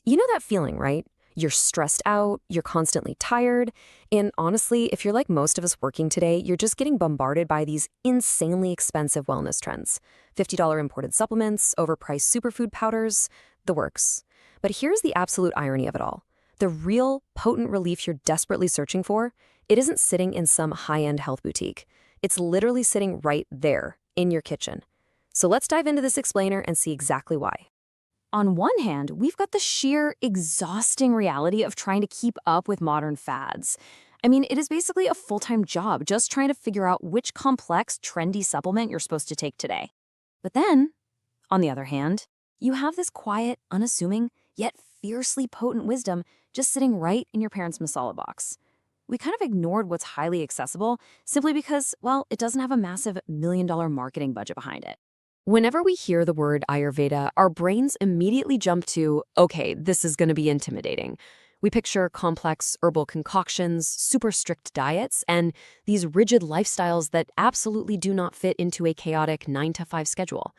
You know that feeling, right? You're stressed out, you're constantly tired, and honestly, if you're like most of us working today, you're just getting bombarded by these insanely expensive wellness trends. $50 imported supplements, overpriced superfood powders, the works. But here's the absolute irony of it all. The real, potent relief you're desperately searching for, it isn't sitting in some high-end health boutique. It's literally sitting right there, in your kitchen. So let's dive into this explainer and see exactly why. On one hand, we've got the sheer, exhausting reality of trying to keep up with modern fads. I mean, it is basically a full-time job just trying to figure out which complex, trendy supplement you're supposed to take today. But then, on the other hand, you have this quiet, unassuming, yet fiercely potent wisdom just sitting right in your parents' masala box. We kind of ignored what's highly accessible simply because, well, it doesn't have a massive million-dollar marketing budget behind it. Whenever we hear the word Ayurveda, our brains immediately jump to, okay, this is going to be intimidating. We picture complex herbal concoctions, super strict diets, and these rigid lifestyles that absolutely do not fit into a chaotic 9-to-5 schedule.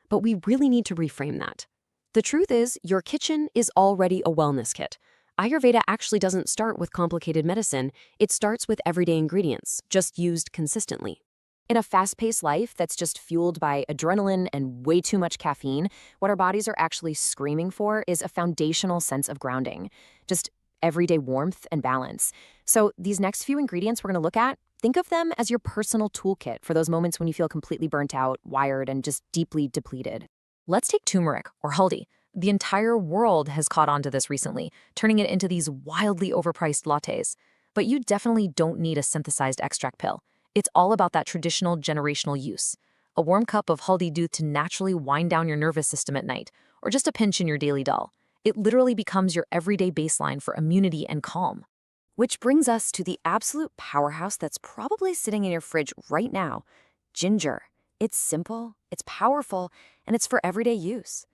But we really need to reframe that. The truth is, your kitchen is already a wellness kit. Ayurveda actually doesn't start with complicated medicine. It starts with everyday ingredients, just used consistently. In a fast-paced life that's just fueled by adrenaline and way too much caffeine, what our bodies are actually screaming for is a foundational sense of grounding, just everyday warmth and balance. So these next few ingredients we're going to look at, think of them as your personal toolkit for those moments when you feel completely burnt out, wired, and just deeply depleted. Let's take turmeric, or Haldi. The entire world has caught on to this recently, turning it into these wildly overpriced lattes. But you definitely don't need a synthesized extract pill. It's all about that traditional generational use. A warm cup of Haldi doodh to naturally wind down your nervous system at night, or just a pinch in your daily dull. It literally becomes your everyday baseline for immunity and calm. Which brings us to the absolute powerhouse that's probably sitting in your fridge right now, ginger. It's simple, it's powerful, and it's for everyday use.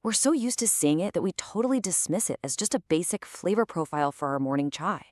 We're so used to seeing it that we totally dismiss it as just a basic flavor profile for our morning chai.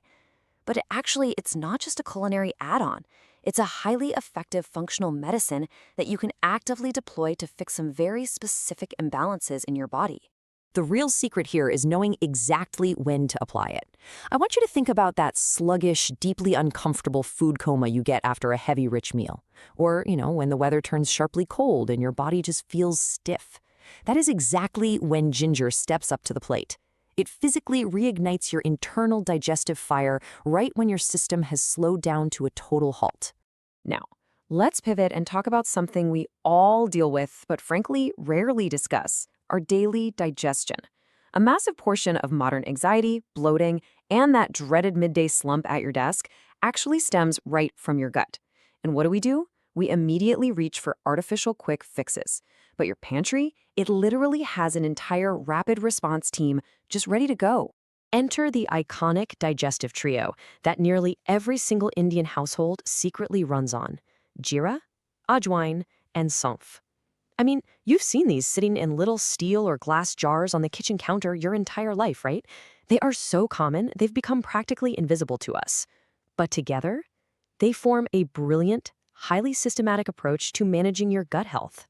But it's not just a culinary add-on. It's a highly effective functional medicine that you can actively deploy to fix some very specific imbalances in your body. The real secret here is knowing exactly when to apply it. I want you to think about that sluggish, deeply uncomfortable food coma you get after a heavy, rich meal. Or, when the weather turns sharply cold and your body just feels stiff. That is exactly when ginger steps up to the plate. It physically reignites your internal digestive fire right when your system has slowed down to a total halt. Now, let's pivot and talk about something we all deal with, but frankly, rarely discuss, our daily digestion. A massive portion of modern anxiety, bloating, and that dreaded midday slump at your desk actually stems right from your gut. And what do? We immediately reach for artificial quick fixes. But your pantry, it literally has an entire rapid response team just ready to go. Enter the iconic digestive trio that nearly every single Indian household secretly runs on: Jeera, Ajwain, and Saunf. I mean, you've seen these sitting in little steel or glass jars on the kitchen counter your entire life, right? They are so common, they've become practically invisible to us. But together, they form a brilliant, highly systematic approach to managing your gut health.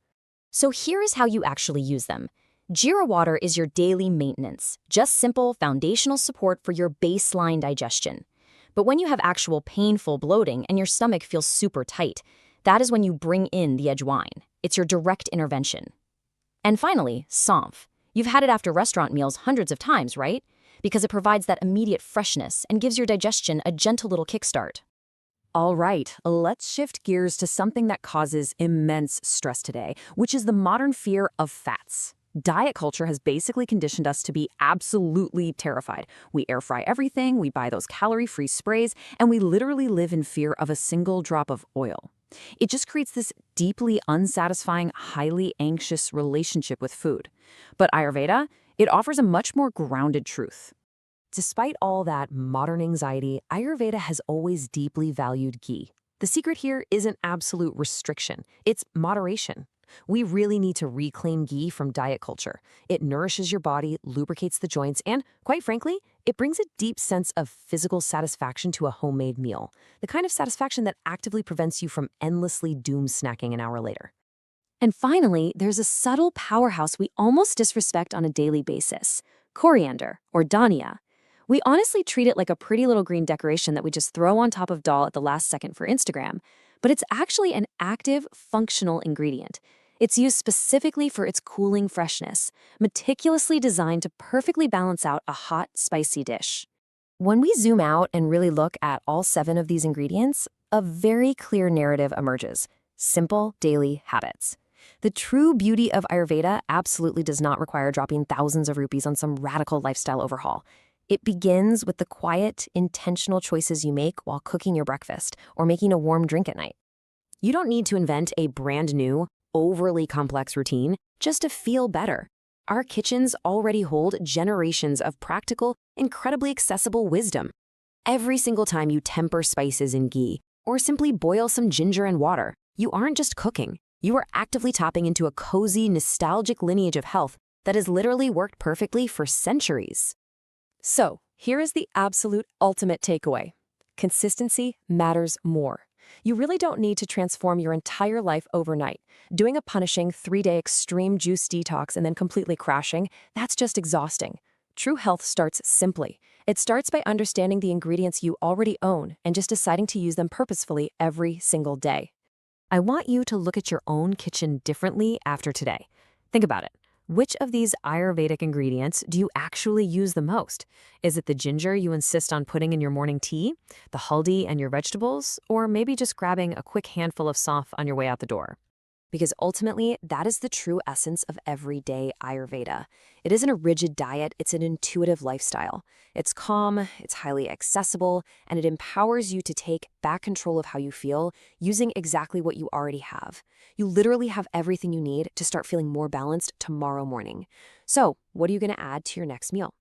So here is how you actually use them. Jeera water is your daily maintenance, just simple foundational support for your baseline digestion. But when you have actual painful bloating and your stomach feels super tight, that is when you bring in the Ajwain. It's your direct intervention. And finally, Saunf. You've had it after restaurant meals hundreds of times, right? Because it provides that immediate freshness and gives your digestion a gentle little kickstart. All right, let's shift gears to something that causes immense stress today, which is the modern fear of fats. Diet culture has basically conditioned us to be absolutely terrified. We air fry everything, we buy those calorie-free sprays, and we literally live in fear of a single drop of oil. It just creates this deeply unsatisfying, highly anxious relationship with food. But Ayurveda, it offers a much more grounded truth. Despite all that modern anxiety, Ayurveda has always deeply valued ghee. The secret here isn't absolute restriction, it's moderation. We really need to reclaim ghee from diet culture. It nourishes your body, lubricates the joints, and, quite frankly, it brings a deep sense of physical satisfaction to a homemade meal. The kind of satisfaction that actively prevents you from endlessly doom snacking an hour later. And finally, there's a subtle powerhouse we almost disrespect on a daily basis: Coriander, or Dhaniya. We honestly treat it like a pretty little green decoration that we just throw on top of dal at the last second for Instagram, but it's actually an active, functional ingredient. It's used specifically for its cooling freshness, meticulously designed to perfectly balance out a hot, spicy dish. When we zoom out and really look at all 7 of these ingredients, a very clear narrative emerges: simple daily habits. The true beauty of Ayurveda absolutely does not require dropping thousands of rupees on some radical lifestyle overhaul. It begins with the quiet, intentional choices you make while cooking your breakfast or making a warm drink at night. You don't need to invent a brand new, overly complex routine just to feel better. Our kitchens already hold generations of practical, incredibly accessible wisdom. Every single time you temper spices in ghee or simply boil some ginger in water, you aren't just cooking. You are actively tapping into a cozy, nostalgic lineage of health that has literally worked perfectly for centuries. So, here is the absolute ultimate takeaway. Consistency matters more. You really don't need to transform your entire life overnight. Doing a punishing 3-day extreme juice detox and then completely crashing, that's just exhausting. True health starts simply. It starts by understanding the ingredients you already own and just deciding to use them purposefully every single day. I want you to look at your own kitchen differently after today. Think about it. Which of these Ayurvedic ingredients do you actually use the most? Is it the ginger you insist on putting in your morning tea, the haldi and your vegetables, or maybe just grabbing a quick handful of saunf on your way out the door? Because ultimately, that is the true essence of everyday Ayurveda. It isn't a rigid diet, it's an intuitive lifestyle. It's calm, it's highly accessible, and it empowers you to take back control of how you feel using exactly what you already have. You literally have everything you need to start feeling more balanced tomorrow morning. So, what are you going to add to your next meal?